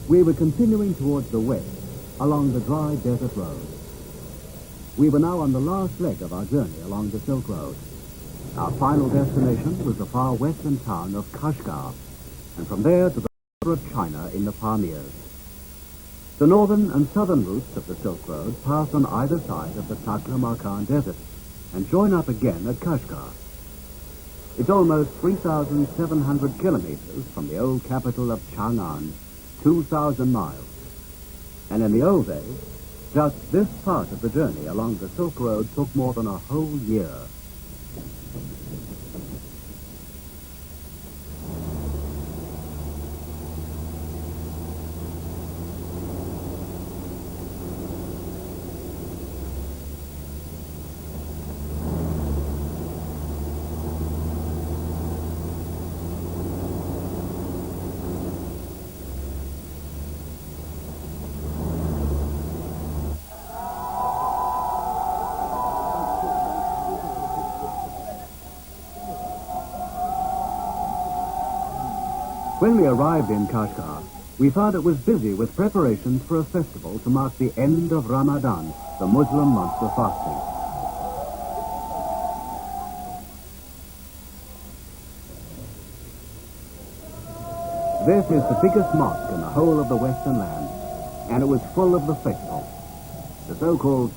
We were continuing towards the west, along the dry desert road. We were now on the last leg of our journey along the Silk Road. Our final destination was the far western town of Kashgar, and from there to the border of China in the Pamirs. The northern and southern routes of the Silk Road pass on either side of the Taklamakan Desert and join up again at Kashgar. It's almost 3,700 kilometers from the old capital of Chang'an, 2,000 miles. And in the old days, just this part of the journey along the Silk Road took more than a whole year. When we arrived in Kashgar, we found it was busy with preparations for a festival to mark the end of Ramadan, the Muslim month of fasting. This is the biggest mosque in the whole of the Western land, and it was full of the faithful. The so-called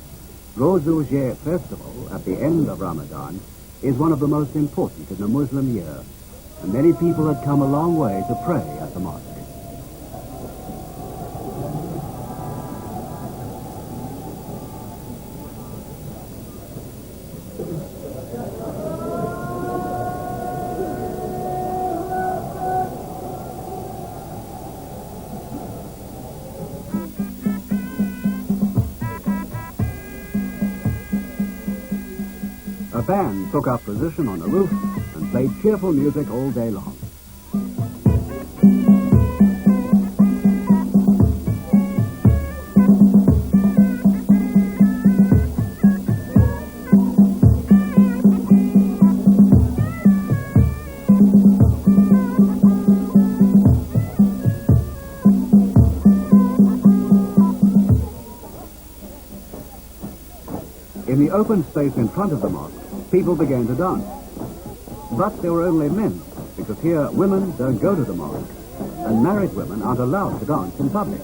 Rozuzhe festival at the end of Ramadan is one of the most important in the Muslim year, and many people had come a long way to pray at the mosque. A band took up position on the roof and played cheerful music all day long. In the open space in front of the mosque, people began to dance. But they were only men, because here women don't go to the mosque, and married women aren't allowed to dance in public.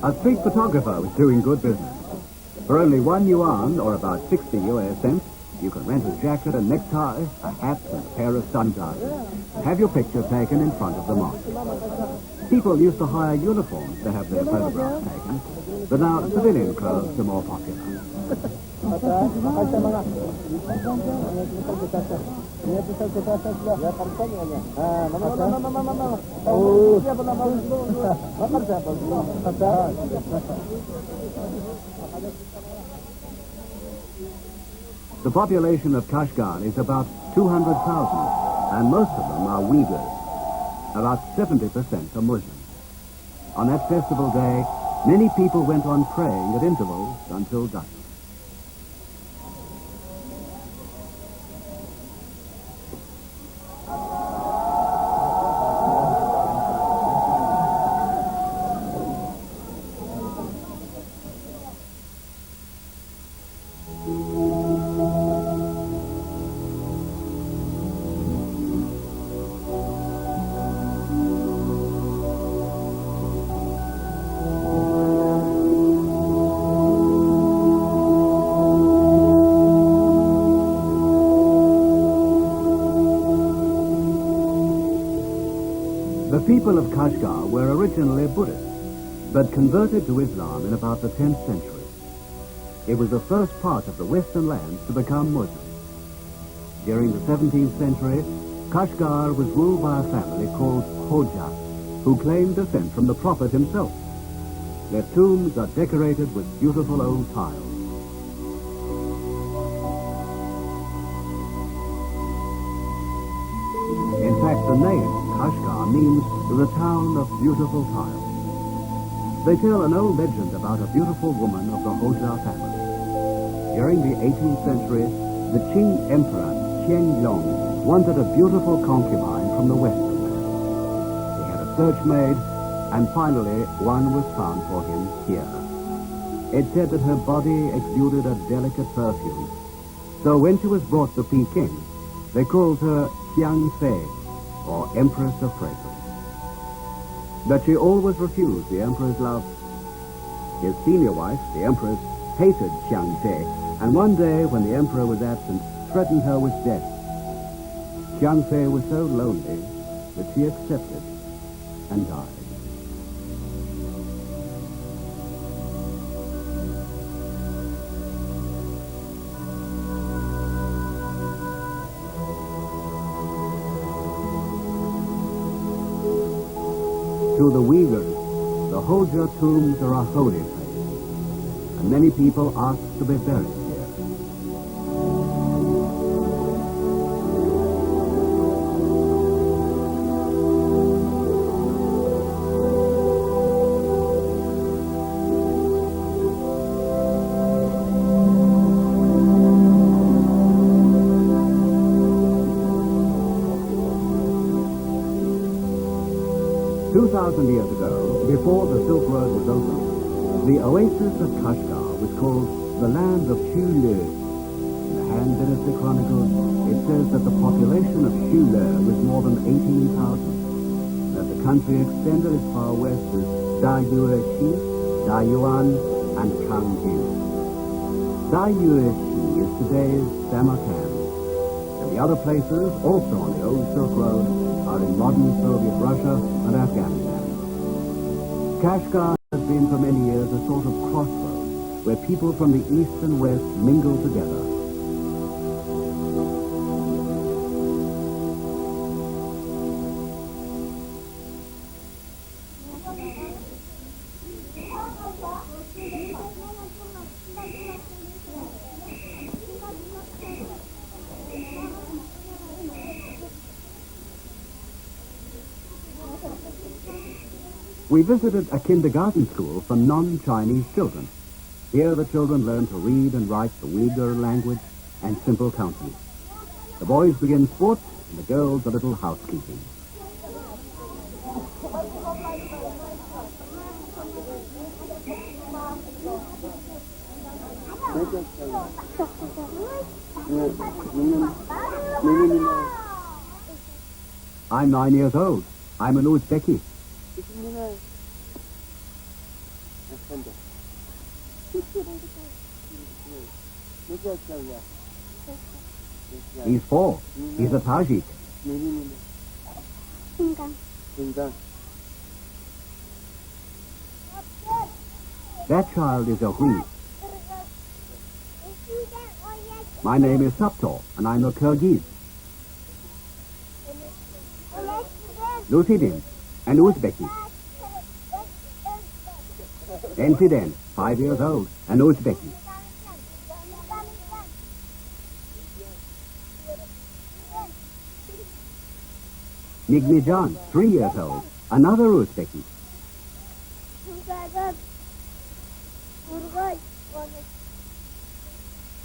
A street photographer was doing good business. For only 1 yuan, or about 60 US cents, you can rent a jacket, a necktie, a hat, and a pair of sunglasses. Have your picture taken in front of the mosque. People used to hire uniforms to have their photographs taken, but now civilian clothes are more popular. The population of Kashgar is about 200,000, and most of them are Uyghurs. About 70% are Muslims. On that festival day, many people went on praying at intervals until dusk. The people of Kashgar were originally Buddhists, but converted to Islam in about the 10th century. It was the first part of the Western lands to become Muslim. During the 17th century, Kashgar was ruled by a family called Hoja, who claimed descent from the Prophet himself. Their tombs are decorated with beautiful old tiles. In fact, the name Kashgar means the town of beautiful tiles. They tell an old legend about a beautiful woman of the Hoja family. During the 18th century, the Qing Emperor Qianlong wanted a beautiful concubine from the western land. He had a search made, and finally one was found for him here. It said that her body exuded a delicate perfume. So when she was brought to Peking, they called her Xiang Fei, or Empress of Fragrance. But she always refused the Emperor's love. His senior wife, the Empress, hated Xiang Fei, and one day when the Emperor was absent, threatened her with death. Xiang Fei was so lonely that she accepted and died. To the Uyghurs, the Hoja tombs are a holy place, and many people ask to be buried here. 2,000 years ago, before the Silk Road was opened, the oasis of Kashgar was called the land of Shule. In the Han Dynasty Chronicles, it says that the population of Shule was more than 18,000, that the country extended as far west as Dayueshi, Dayuan, and Kangyu. Dayueshi is today's Samarkand, and the other places, also on the old Silk Road, are in modern Soviet Russia and Afghanistan. Kashgar has been for many years a sort of crossroads where people from the east and west mingle together. We visited a kindergarten school for non-Chinese children. Here the children learn to read and write the Uyghur language and simple counting. The boys begin sports and the girls a little housekeeping. I'm 9 years old. I'm an Uzbeki. He's 4. He's a Tajik. That child is a Hui. My name is Saptor, and I'm a Kyrgyz. Lucidin, an Uzbeki. Enfiden, 5 years old, an Uzbeki. Nigmijan, 3 years old, another Uzbeki.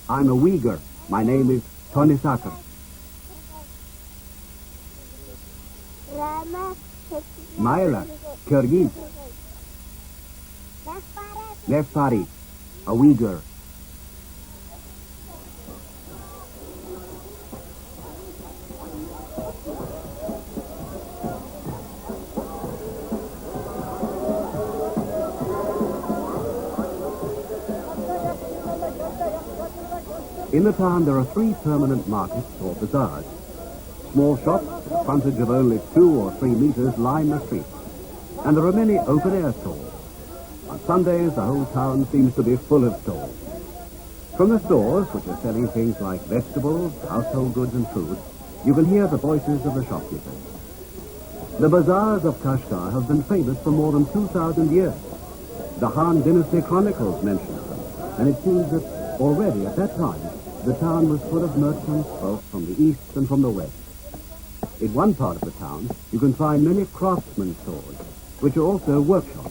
I'm a Uyghur. My name is Tonisakar. Myra, Kyrgyz. Lefpari, a Uyghur. In the town there are 3 permanent markets or bazaars. Small shops, with a frontage of only 2 or 3 meters, line the streets. And there are many open-air stalls. On Sundays, the whole town seems to be full of stalls. From the stores, which are selling things like vegetables, household goods and food, you can hear the voices of the shopkeepers. The bazaars of Kashgar have been famous for more than 2,000 years. The Han Dynasty chronicles mention them, and it seems that already at that time, the town was full of merchants both from the east and from the west. In one part of the town, you can find many craftsmen's stores, which are also workshops.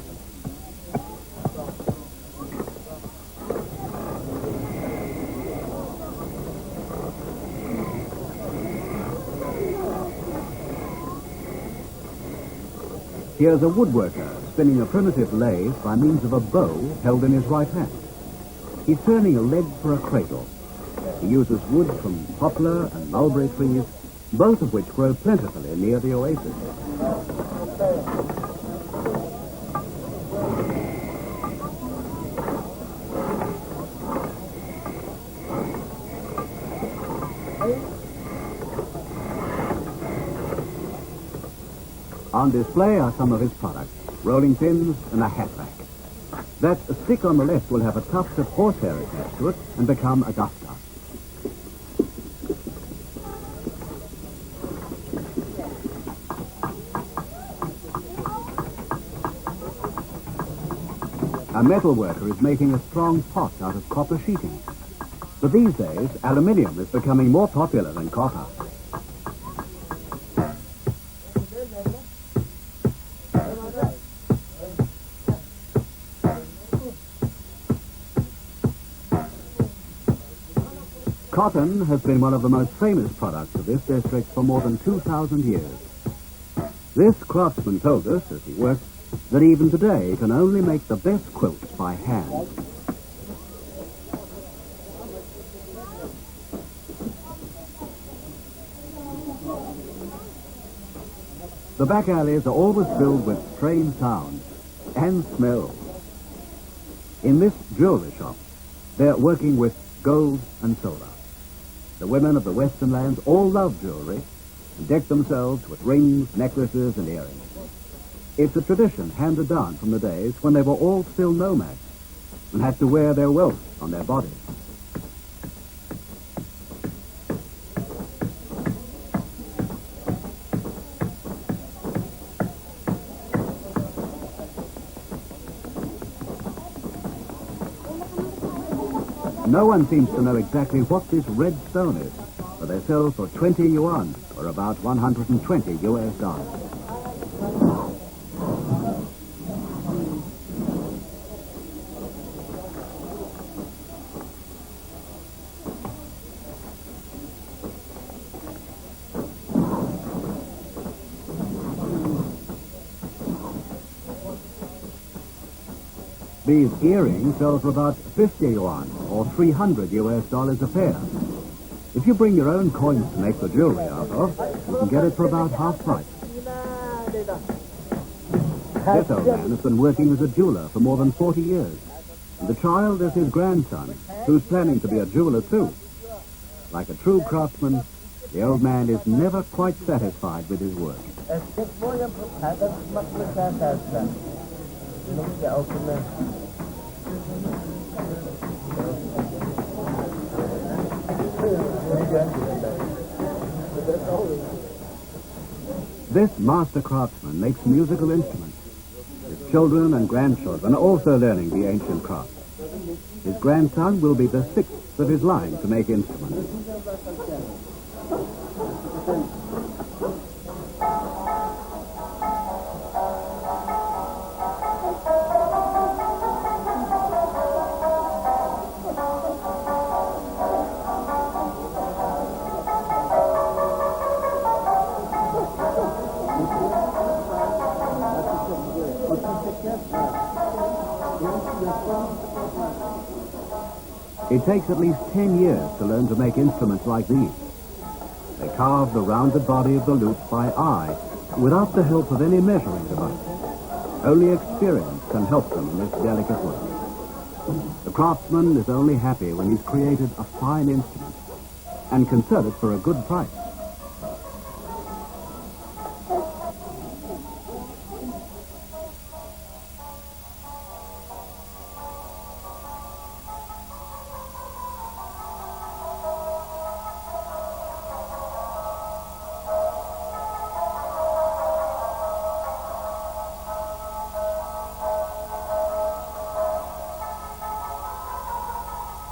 Here's a woodworker spinning a primitive lathe by means of a bow held in his right hand. He's turning a leg for a cradle. He uses wood from poplar and mulberry trees, both of which grow plentifully near the oasis. On display are some of his products, rolling pins and a hat rack. That stick on the left will have a tuft of horsehair attached to it and become a duster. A metal worker is making a strong pot out of copper sheeting. But these days, aluminium is becoming more popular than copper. Cotton has been one of the most famous products of this district for more than 2,000 years. This craftsman told us, as he worked, that even today he can only make the best quilts by hand. The back alleys are always filled with strange sounds and smells. In this jewelry shop, they're working with gold and silver. The women of the western lands all love jewelry and deck themselves with rings, necklaces, and earrings. It's a tradition handed down from the days when they were all still nomads and had to wear their wealth on their bodies. No one seems to know exactly what this red stone is, but they sell for 20 yuan, or about 120 US dollars. These earrings sell for about 50 yuan, or 300 US dollars a pair. If you bring your own coins to make the jewelry out of, You can get it for about half price. This old man has been working as a jeweler for more than 40 years. And the child is his grandson, who's planning to be a jeweler too. Like a true craftsman, the old man is never quite satisfied with his work. This master craftsman makes musical instruments. His children and grandchildren are also learning the ancient craft. His grandson will be the sixth of his line to make instruments. It takes at least 10 years to learn to make instruments like these. They carve the rounded body of the lute by eye without the help of any measuring device. Only experience can help them in this delicate work. The craftsman is only happy when he's created a fine instrument and can sell it for a good price.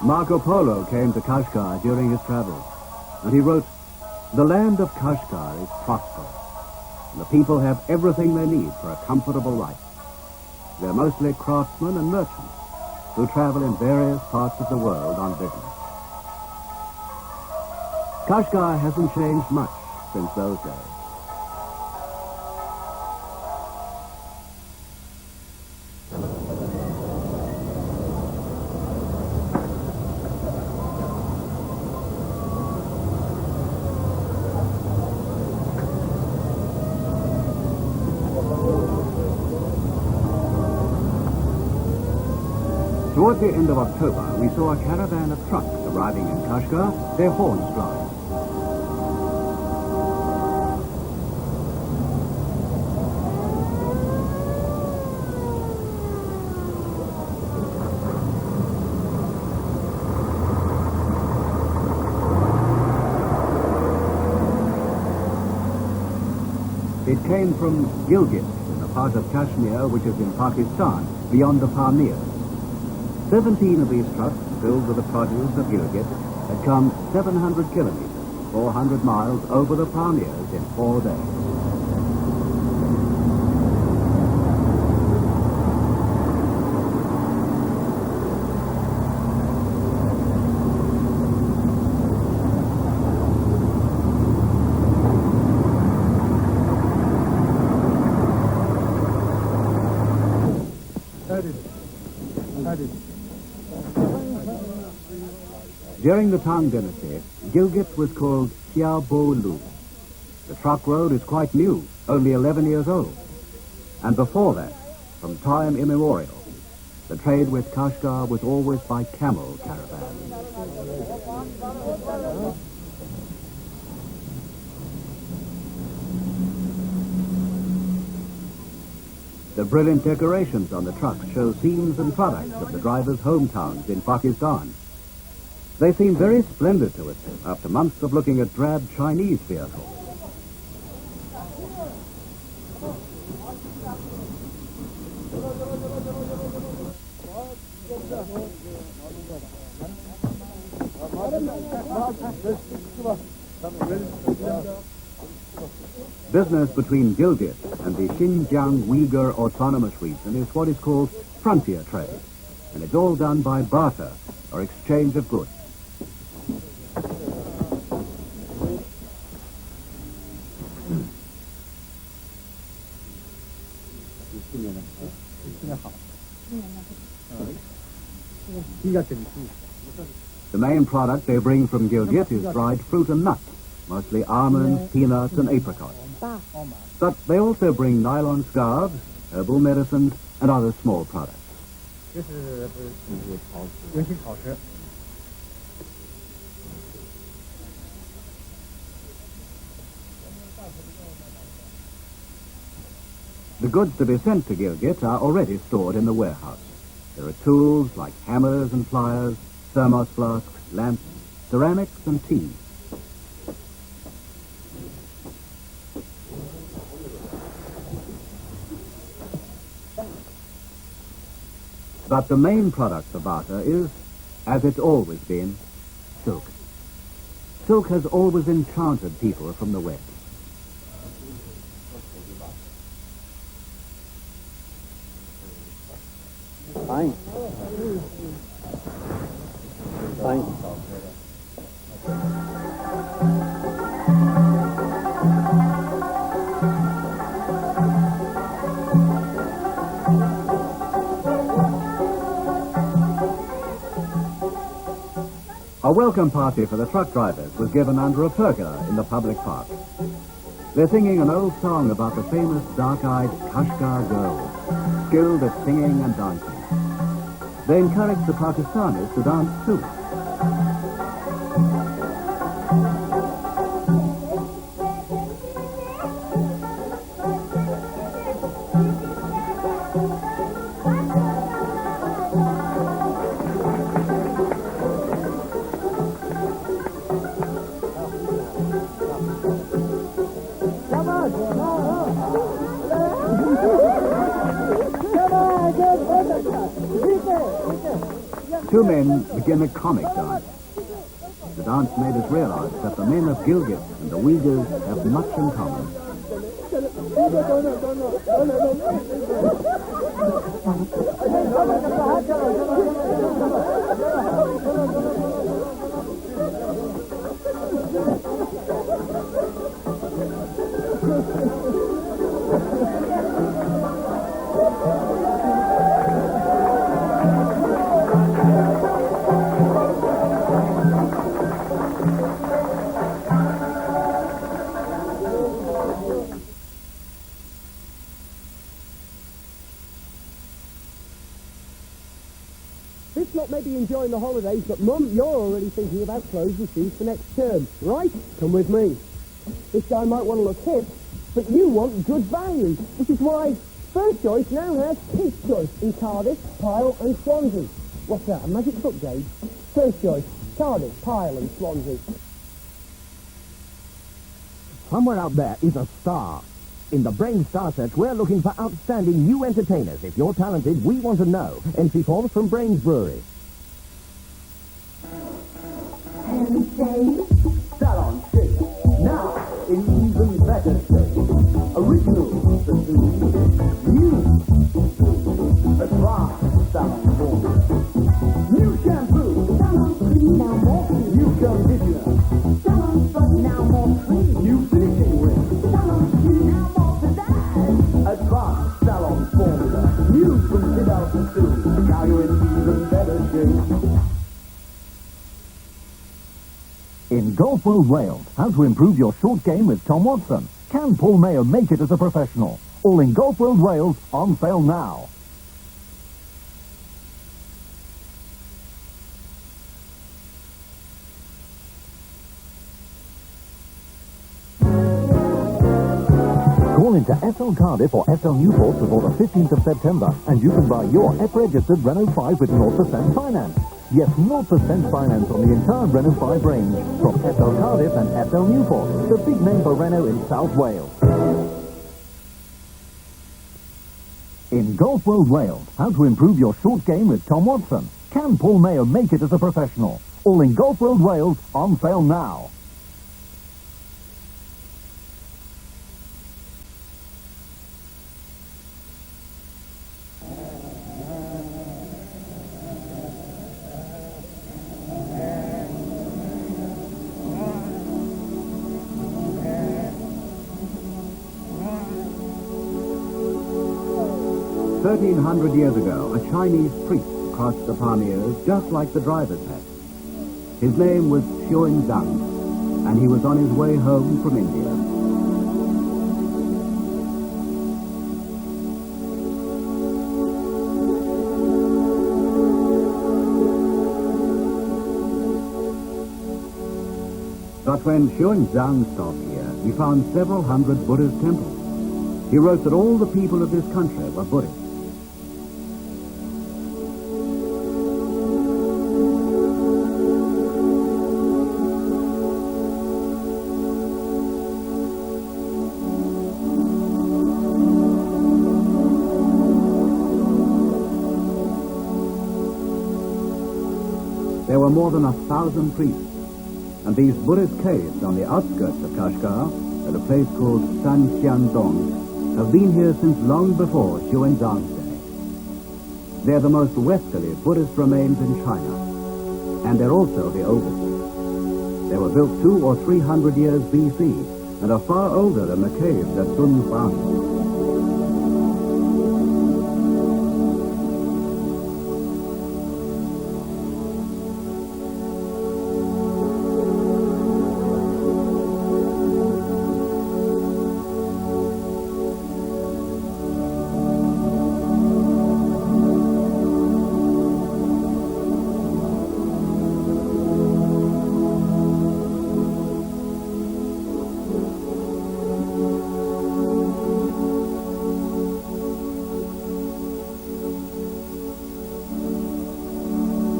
Marco Polo came to Kashgar during his travels, and he wrote, "The land of Kashgar is prosperous, and the people have everything they need for a comfortable life. They're mostly craftsmen and merchants who travel in various parts of the world on business." Kashgar hasn't changed much since those days. Towards the end of October, we saw a caravan of trucks arriving in Kashgar, their horns blowing. It came from Gilgit, a part of Kashmir which is in Pakistan, beyond the Pamirs. 17 of these trucks, filled with the produce of Gilgit, had come 700 kilometers, 400 miles over the Pamirs in 4 days. During the Tang dynasty, Gilgit was called Xiaobolu. The truck road is quite new, only 11 years old. And before that, from time immemorial, the trade with Kashgar was always by camel caravans. The brilliant decorations on the trucks show scenes and products of the drivers' hometowns in Pakistan. They seem very splendid to us after months of looking at drab Chinese vehicles. Business between Gilgit and the Xinjiang Uyghur Autonomous Region is what is called frontier trade, and it's all done by barter or exchange of goods. The main product they bring from Gilgit is dried fruit and nuts, mostly almonds, peanuts, and apricots. But they also bring nylon scarves, herbal medicines, and other small products. The goods to be sent to Gilgit are already stored in the warehouse. There are tools like hammers and pliers, thermos flasks, lamps, ceramics, and tea. But the main product of barter is, as it's always been, silk. Silk has always enchanted people from the West. Fine. Fine. A welcome party for the truck drivers was given under a pergola in the public park. They're singing an old song about the famous dark-eyed Kashgar girls, skilled at singing and dancing. They encourage the Pakistanis to dance too. Two men begin a comic dance. The dance made us realize that the men of Gilgit and the Uyghurs have much in common. This lot may be enjoying the holidays, but Mum, you're already thinking about clothes and shoes for next term, right? Come with me. This guy might want to look hip, but you want good value, which is why First Choice now has Kids Choice in Cardiff, Pyle and Swansea. What's that, a magic foot gauge? First Choice, Cardiff, Pyle and Swansea. Somewhere out there is a star. In the Brain Star Search, we're looking for outstanding new entertainers. If you're talented, we want to know. Entry forms from Brains Brewery. Salon shake. Now, in even better shape. Original Sassoon. New advanced salon formula. New shampoo. Salon cream, now more cream. New conditioner. Salon sponge, now more cream. New finishing ring. Salon cream, now more pizzazz. Advanced salon formula. New from Vidal Sassoon. Now you're in even better shape. In Golf World Wales, how to improve your short game with Tom Watson. Can Paul Mayo make it as a professional? All in Golf World Wales, on sale now. Call into SL Cardiff or SL Newport before the 15th of September and you can buy your EP-registered Renault 5 with 0% finance. Yes, 0% finance on the entire Renault 5 range from SL Cardiff and SL Newport, the big name for Renault in South Wales. In Golf World Wales, how to improve your short game with Tom Watson. Can Paul Mayo make it as a professional? All in Golf World Wales, on sale now. $1,300 years ago, a Chinese priest crossed the Pamirs just like the drivers had. His name was Xuanzang, and he was on his way home from India. But when Xuanzang stopped here, he found several hundred Buddhist temples. He wrote that all the people of this country were Buddhists. There were more than 1,000 priests, and these Buddhist caves on the outskirts of Kashgar, at a place called Sanxiandong, have been here since long before Xuanzang's day. They're the most westerly Buddhist remains in China, and they're also the oldest. They were built 200 or 300 years BC, and are far older than the caves at Dunhuang.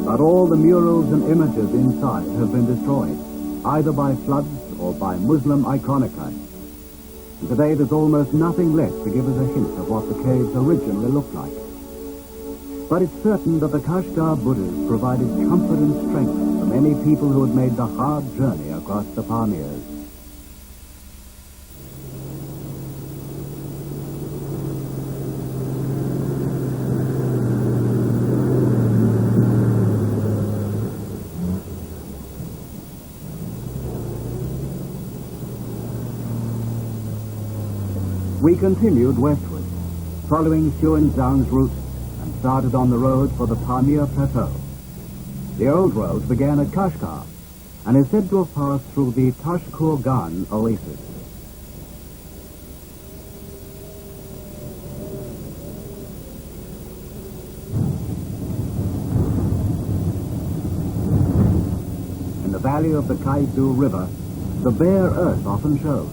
But all the murals and images inside have been destroyed, either by floods or by Muslim iconoclasts. And today there's almost nothing left to give us a hint of what the caves originally looked like. But it's certain that the Kashgar Buddhas provided comfort and strength for many people who had made the hard journey across the Pamirs. We continued westward, following Xuanzang's route, and started on the road for the Pamir Plateau. The old road began at Kashgar, and is said to have passed through the Tashkurgan oasis. In the valley of the Kaidu River, the bare earth often shows.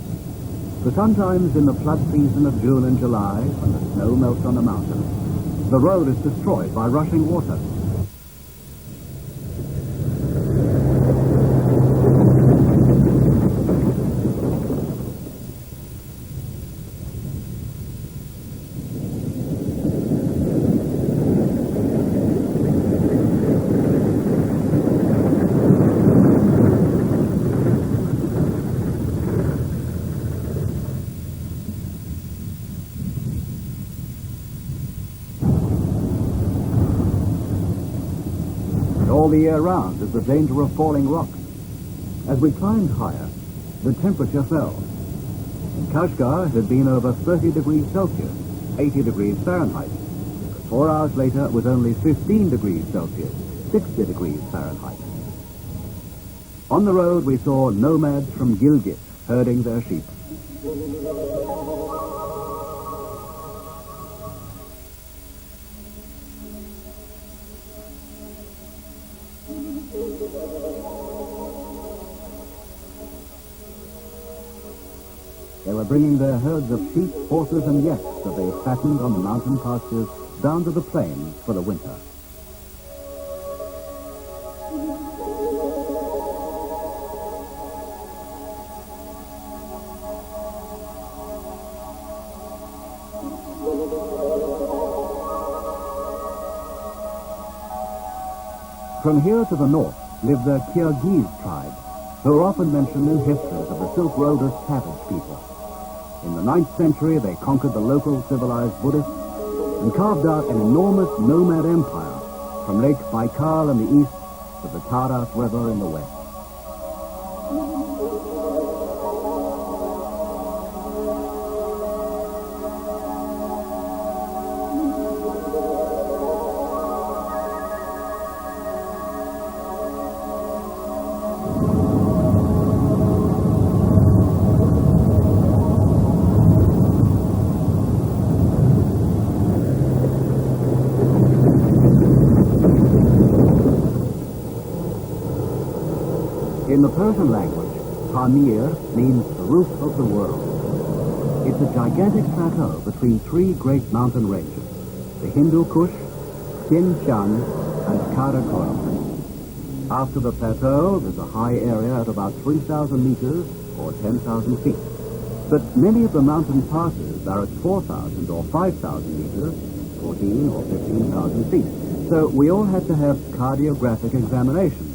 But sometimes in the flood season of June and July, when the snow melts on the mountains, the road is destroyed by rushing water. All the year round is the danger of falling rocks. As we climbed higher, the temperature fell. In Kashgar, it had been over 30 degrees Celsius, 80 degrees Fahrenheit. But 4 hours later, it was only 15 degrees Celsius, 60 degrees Fahrenheit. On the road, we saw nomads from Gilgit herding their sheep. They were bringing their herds of sheep, horses, and yaks that they fattened on the mountain pastures down to the plains for the winter. From here to the north live the Kyrgyz tribe, who are often mentioned in histories of the Silk Road as savage people. In the 9th century, they conquered the local civilized Buddhists and carved out an enormous nomad empire from Lake Baikal in the east to the Taras River in the west. In the Persian language, Pamir means the roof of the world. It's a gigantic plateau between three great mountain ranges, the Hindu Kush, Xinjiang, and Karakoram. After the plateau, there's a high area at about 3,000 meters or 10,000 feet. But many of the mountain passes are at 4,000 or 5,000 meters, 14 or 15,000 feet. So we all had to have cardiographic examinations.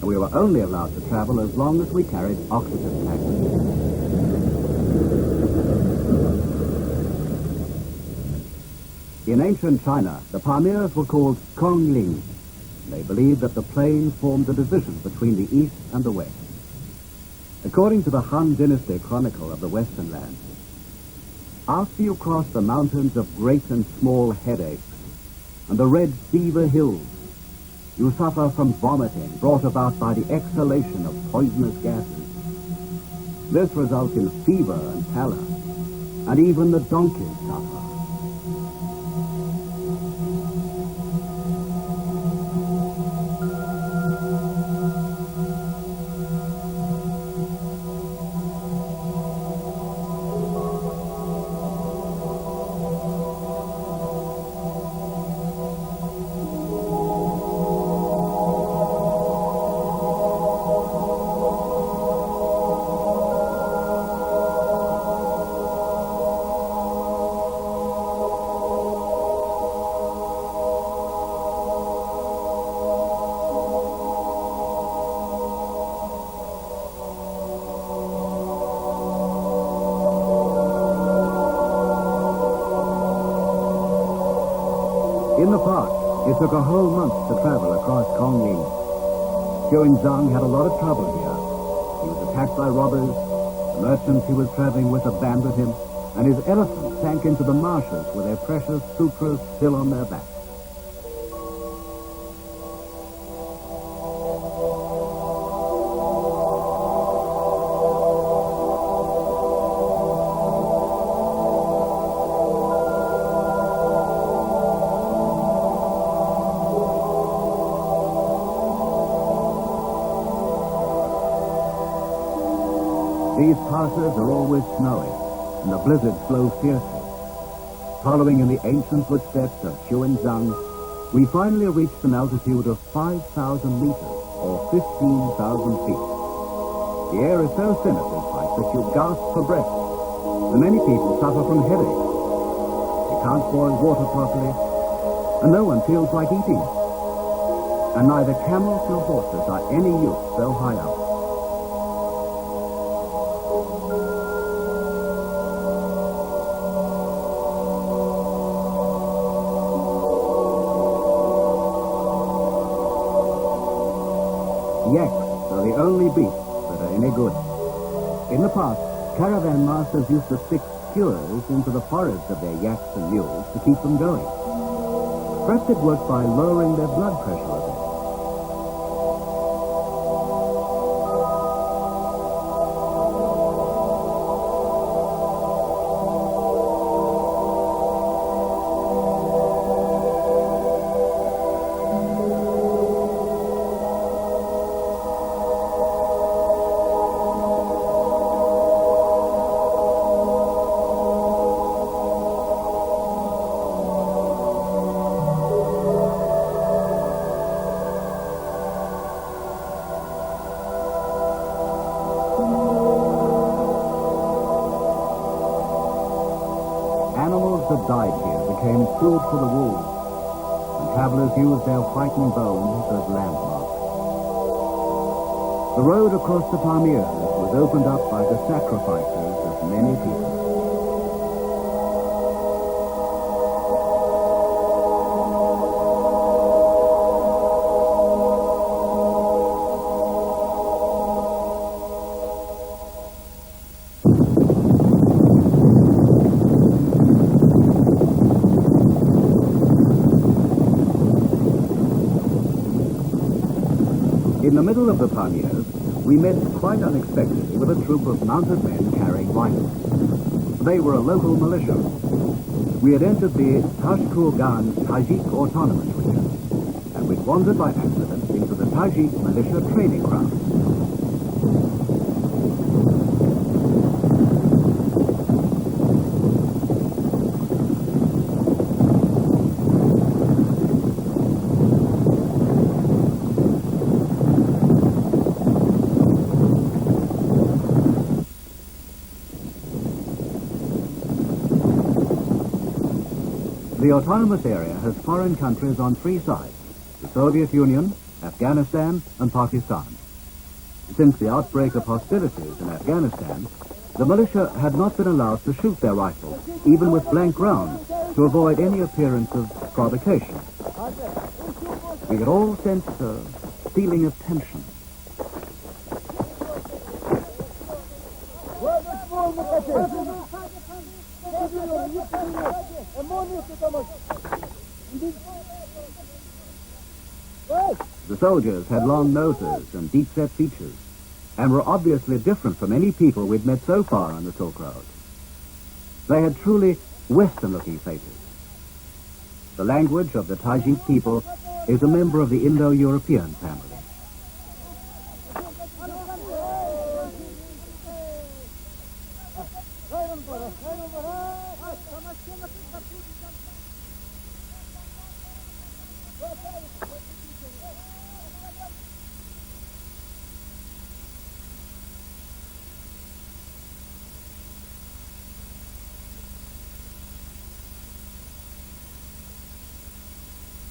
We were only allowed to travel as long as we carried oxygen packages. In ancient China, the Pamirs were called Kongling. They believed that the plain formed the division between the east and the west. According to the Han Dynasty Chronicle of the Western Lands, after you cross the mountains of great and small headaches and the red fever hills, you suffer from vomiting brought about by the exhalation of poisonous gases. This results in fever and pallor, and even the donkeys suffer. In the past, it took a whole month to travel across Kongling. Zhang had a lot of trouble here. He was attacked by robbers, the merchants he was traveling with abandoned him, and his elephants sank into the marshes with their precious sutras still on their backs. These passes are always snowy, and the blizzards blow fiercely. Following in the ancient footsteps of Zhang, we finally reached an altitude of 5,000 meters, or 15,000 feet. The air is so thin at this height that you gasp for breath, and many people suffer from headaches. They can't boil water properly, and no one feels like eating. And neither camels nor horses are any use so high up. Yaks are the only beasts that are any good. In the past, caravan masters used to stick skewers into the foreheads of their yaks and mules to keep them going. First it worked by lowering their blood pressure a bit. Animals that died here became food for the wolves, and travelers used their frightened bones as landmarks. The road across the Pamirs was opened up by the sacrifices of many people. In the middle of the Pamirs, we met quite unexpectedly with a troop of mounted men carrying rifles. They were a local militia. We had entered the Tashkurgan Tajik Autonomous Region, and we'd wandered by accident into the Tajik militia training ground. The autonomous area has foreign countries on three sides: the Soviet Union, Afghanistan, and Pakistan. Since the outbreak of hostilities in Afghanistan, the militia had not been allowed to shoot their rifles, even with blank rounds, to avoid any appearance of provocation. We could all sense a feeling of tension. The soldiers had long noses and deep-set features, and were obviously different from any people we'd met so far on the Silk Road. They had truly Western-looking faces. The language of the Tajik people is a member of the Indo-European family.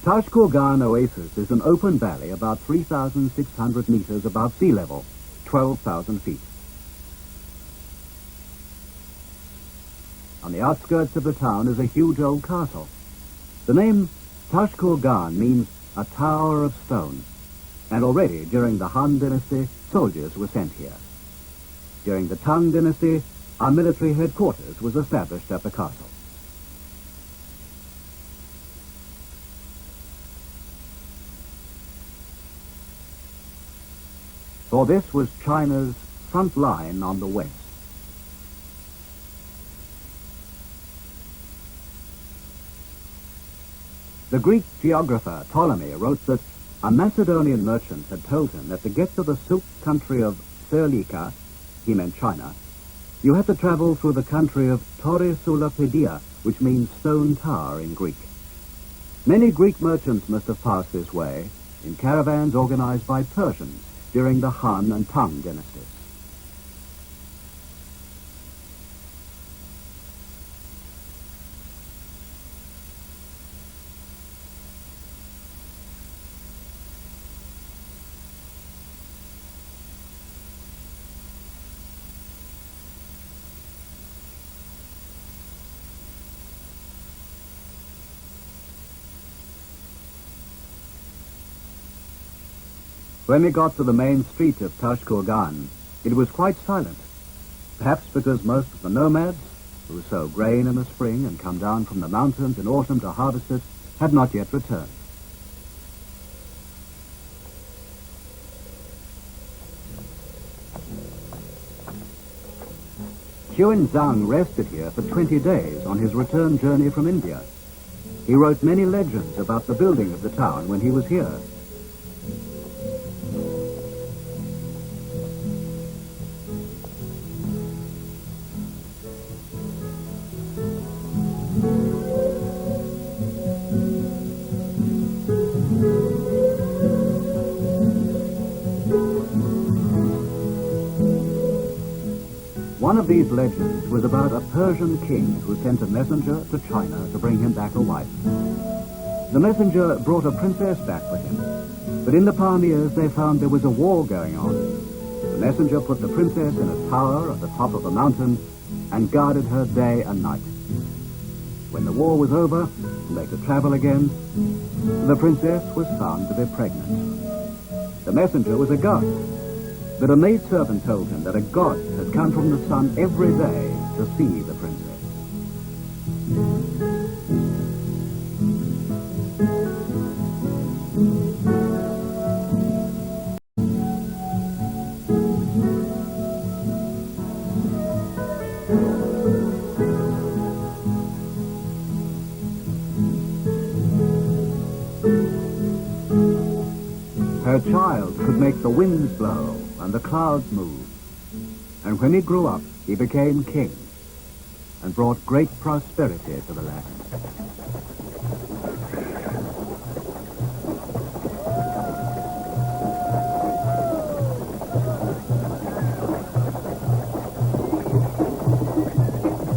Tashkurgan Oasis is an open valley about 3,600 meters above sea level, 12,000 feet. On the outskirts of the town is a huge old castle. The name Tashkurgan means a tower of stone, and already during the Han Dynasty, soldiers were sent here. During the Tang Dynasty, our military headquarters was established at the castle. For this was China's front line on the west. The Greek geographer Ptolemy wrote that a Macedonian merchant had told him that to get to the silk country of Serlika, he meant China, you had to travel through the country of Torre sulla Pedia, which means stone tower in Greek. Many Greek merchants must have passed this way in caravans organized by Persians during the Han and Tang dynasties. When we got to the main street of Tashkurgan, it was quite silent, perhaps because most of the nomads, who sow grain in the spring and come down from the mountains in autumn to harvest it, had not yet returned. Xuanzang rested here for 20 days on his return journey from India. He wrote many legends about the building of the town when he was here. One of these legends was about a Persian king who sent a messenger to China to bring him back a wife. The messenger brought a princess back for him, but in the Pamirs they found there was a war going on. The messenger put the princess in a tower at the top of a mountain and guarded her day and night. When the war was over and they could travel again, the princess was found to be pregnant. The messenger was a god, but a maidservant told him that a god had come from the sun every day to see the princess. Her child could make the winds blow and the clouds move. And when he grew up, he became king and brought great prosperity to the land.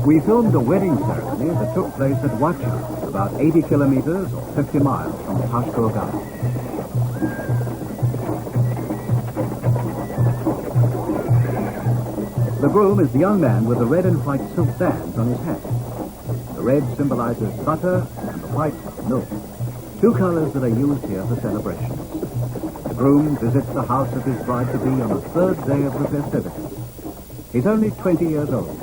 We filmed a wedding ceremony that took place at Wacha, about 80 kilometers or 50 miles from Tashkent. The groom is the young man with the red and white silk bands on his hat. The red symbolizes butter and the white milk, two colors that are used here for celebrations. The groom visits the house of his bride-to-be on the third day of the festivities. He's only 20 years old.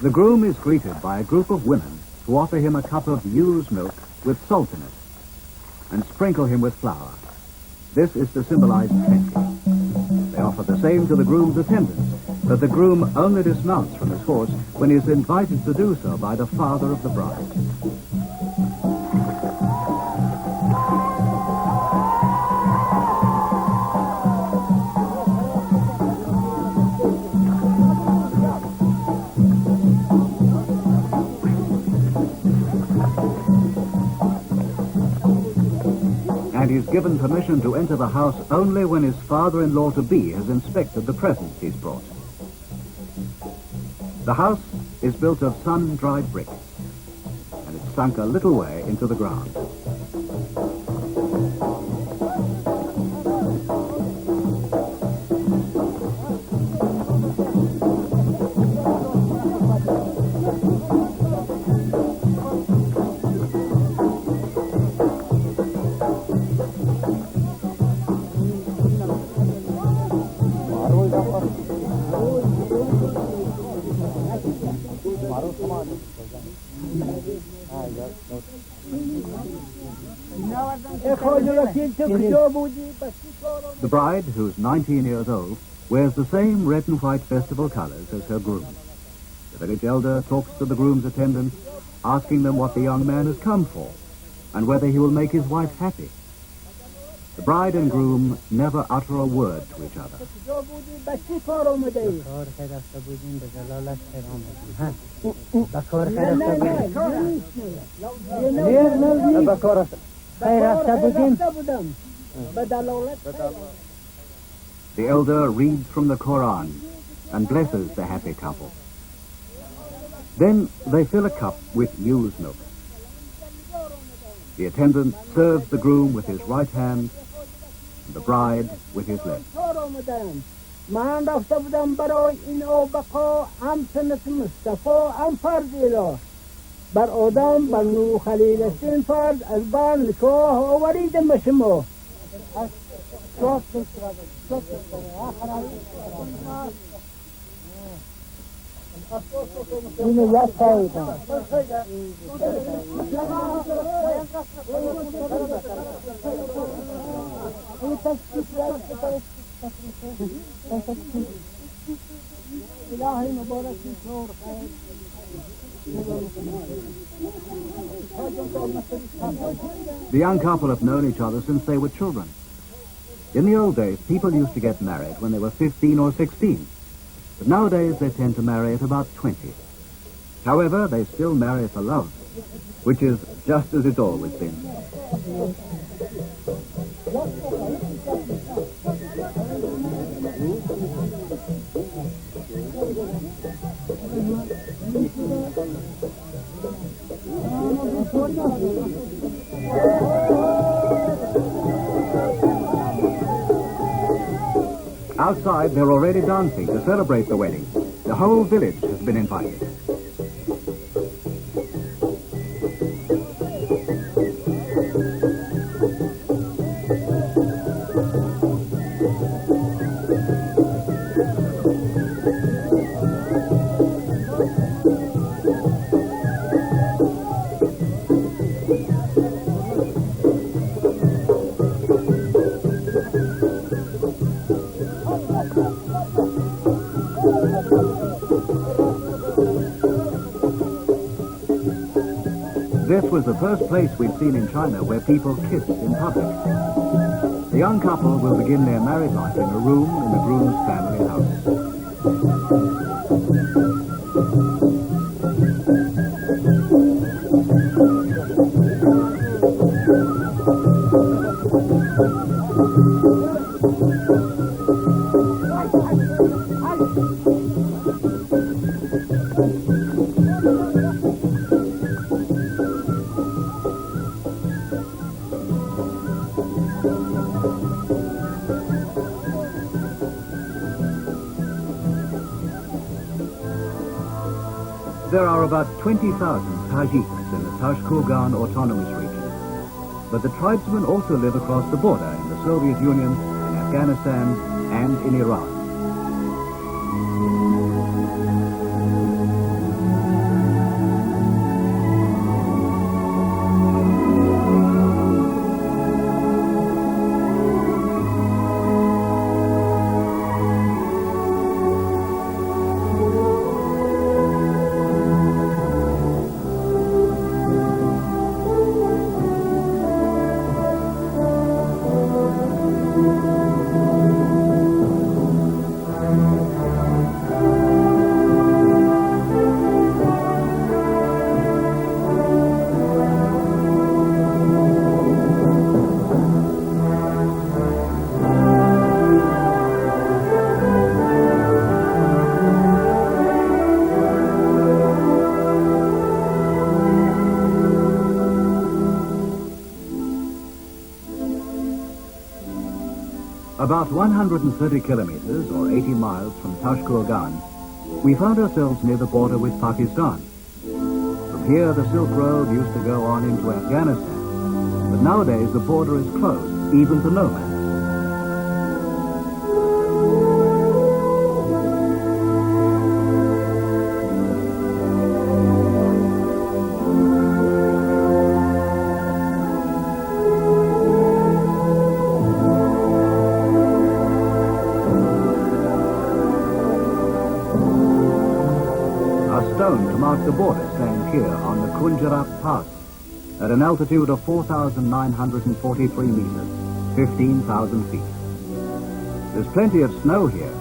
The groom is greeted by a group of women who offer him a cup of ewe's milk with salt in it and sprinkle him with flour. This is to symbolize plenty. They offer the same to the groom's attendants, but the groom only dismounts from his horse when he is invited to do so by the father of the bride. And he's given permission to enter the house only when his father-in-law-to-be has inspected the presents he's brought. The house is built of sun-dried bricks, and it's sunk a little way into the ground. The bride, who's 19 years old, wears the same red and white festival colors as her groom. The village elder talks to the groom's attendants, asking them what the young man has come for and whether he will make his wife happy. The bride and groom never utter a word to each other. The elder reads from the Quran and blesses the happy couple. Then they fill a cup with ewe's milk. The attendant serves the groom with his right hand and the bride with his left. بر آدم بر نو خلیل استین فرد از بان لکوه آوریدم به شما اینو یاد سایدم الهی مبارک شور خیر The young couple have known each other since they were children. In the old days, people used to get married when they were 15 or 16. But nowadays, they tend to marry at about 20. However, they still marry for love, which is just as it's always been. Outside, they're already dancing to celebrate the wedding. The whole village has been invited. This was the first place we'd seen in China where people kissed in public. The The young couple will begin their married life in a room in the groom's family house. There are about 20,000 Tajiks in the Tashkurgan Autonomous Region. But the tribesmen also live across the border in the Soviet Union, in Afghanistan, and in Iran. About 130 kilometers, or 80 miles from Tashkurgan, we found ourselves near the border with Pakistan. From here, the Silk Road used to go on into Afghanistan, but nowadays the border is closed, even to nomads. To mark the border stands here on the Kunjarat Pass at an altitude of 4,943 meters, 15,000 feet. There's plenty of snow here,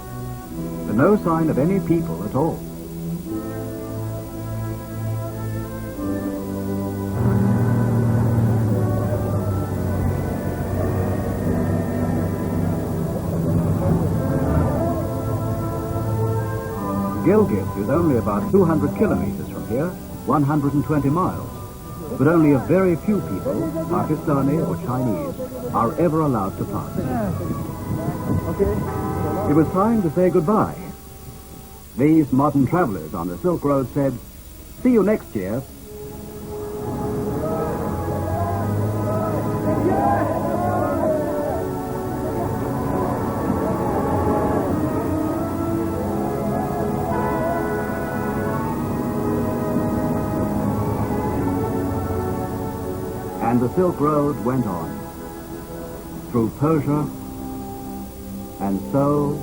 but no sign of any people at all. Gilgit is only about 200 kilometers from here, 120 miles. But only a very few people, Pakistani or Chinese, are ever allowed to pass. It was time to say goodbye. These modern travelers on the Silk Road said, "See you next year." And the Silk Road went on, through Persia, and so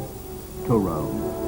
to Rome.